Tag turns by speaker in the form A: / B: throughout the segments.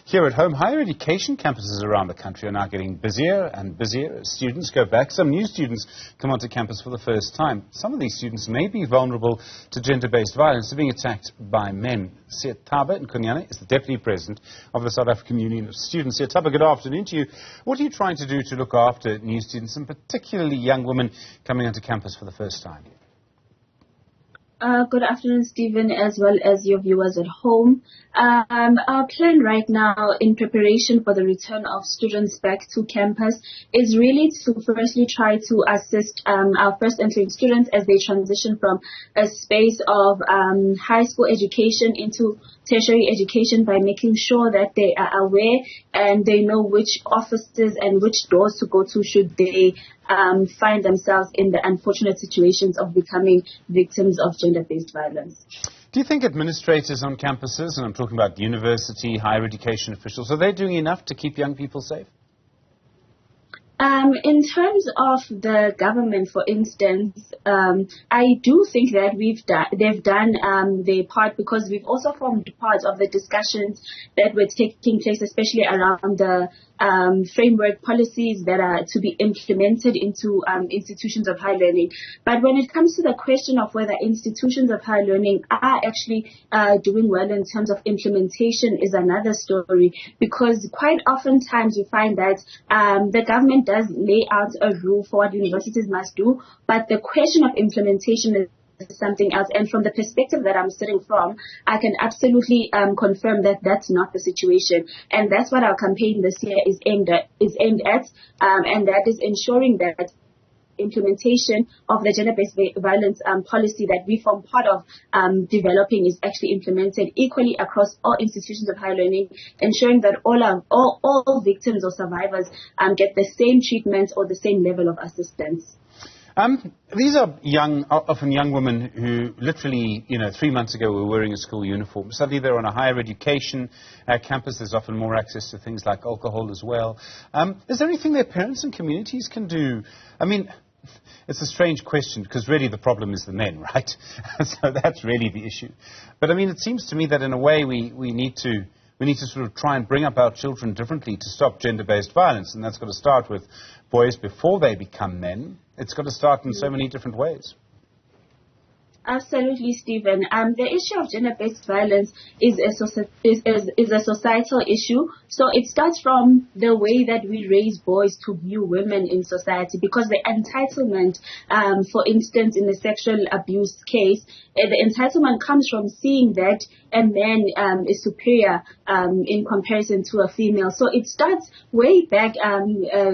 A: Here at home, higher education campuses around the country are now getting busier and busier as students go back. Some new students come onto campus for the first time. Some of these students may be vulnerable to gender-based violence, to being attacked by men. Siyathaba Nkonyane is the Deputy President of the South African Union of Students. Siyathaba, good afternoon to you. What are you trying to do to look after new students, and particularly young women coming onto campus for the first time?
B: Good afternoon, Stephen, as well as your viewers at home. Our plan right now in preparation for the return of students back to campus is really to firstly try to assist our first entering students as they transition from a space of high school education into tertiary education by making sure that they are aware and they know which offices and which doors to go to should they find themselves in the unfortunate situations of becoming victims of gender-based violence.
A: Do you think administrators on campuses, and I'm talking about university, higher education officials, are they doing enough to keep young people safe?
B: In terms of the government, for instance, I do think that they've done their part, because we've also formed part of the discussions that were taking place, especially around the framework policies that are to be implemented into institutions of higher learning. But when it comes to the question of whether institutions of higher learning are actually doing well in terms of implementation is another story, because quite often times we find that the government does lay out a rule for what universities must do, but the question of implementation is something else. And from the perspective that I'm sitting from, I can absolutely confirm that that's not the situation. And that's what our campaign this year is aimed at, and that is ensuring that implementation of the gender-based violence policy that we form part of developing is actually implemented equally across all institutions of higher learning, ensuring that all victims or survivors get the same treatment or the same level of assistance.
A: These are often young women who literally, 3 months ago were wearing a school uniform. Suddenly they're on a higher education campus. There's often more access to things like alcohol as well. Is there anything their parents and communities can do? I mean, it's a strange question, because really the problem is the men, right? So that's really the issue. But I mean, it seems to me that in a way we need to sort of try and bring up our children differently to stop gender-based violence, and that's got to start with boys before they become men. It's got to start in so many different ways.
B: Absolutely, Stephen. The issue of gender-based violence is a societal issue. So it starts from the way that we raise boys to view women in society, because the entitlement, for instance, in the sexual abuse case, the entitlement comes from seeing that a man is superior in comparison to a female. So it starts way back,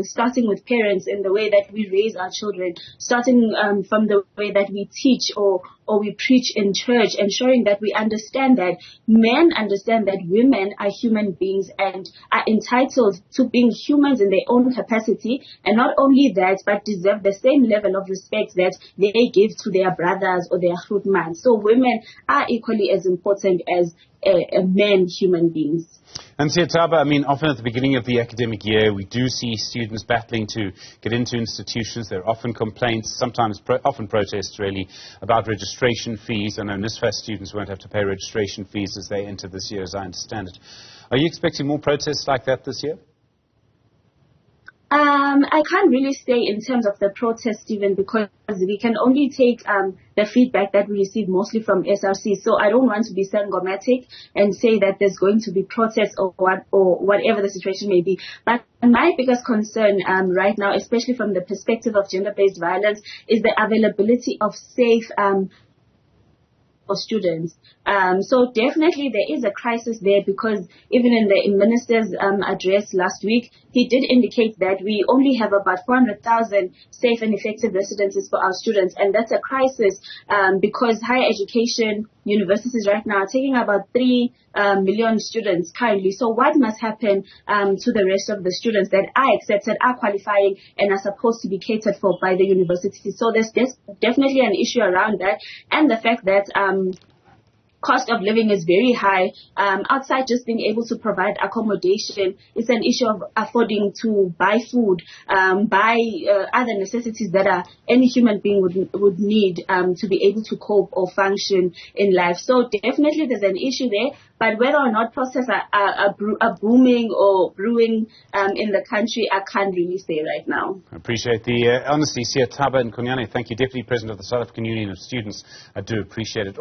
B: starting with parents in the way that we raise our children, starting from the way that we teach or we preach in church, ensuring that we understand that men understand that women are human beings and are entitled to being humans in their own capacity, and not only that, but deserve the same level of respect that they give to their brothers or their grootman. So women are equally as important as men human beings.
A: And Siyathaba, I mean, often at the beginning of the academic year, we do see students battling to get into institutions. There are often complaints, often protests really, about registration fees. I know NSFAS students won't have to pay registration fees as they enter this year, as I understand it. Are you expecting more protests like that this year?
B: I can't really say in terms of the protest, Stephen, because we can only take the feedback that we receive mostly from SRC. So I don't want to be syngomatic and say that there's going to be protests or whatever the situation may be. But my biggest concern right now, especially from the perspective of gender-based violence, is the availability of safe for students. So definitely there is a crisis there, because even in the minister's address last week, he did indicate that we only have about 400,000 safe and effective residences for our students, and that's a crisis because higher education universities right now are taking about 3 million students currently. So what must happen to the rest of the students that are accepted, are qualifying, and are supposed to be catered for by the university? So there's definitely an issue around that, and the fact that cost of living is very high. Outside just being able to provide accommodation, it's an issue of affording to buy food, buy other necessities that any human being would need to be able to cope or function in life. So definitely there's an issue there, but whether or not processes are booming or brewing in the country, I can't really say right now.
A: I appreciate the honesty. Siyathaba and Nkonyane, thank you, Deputy President of the South African Union of Students. I do appreciate it.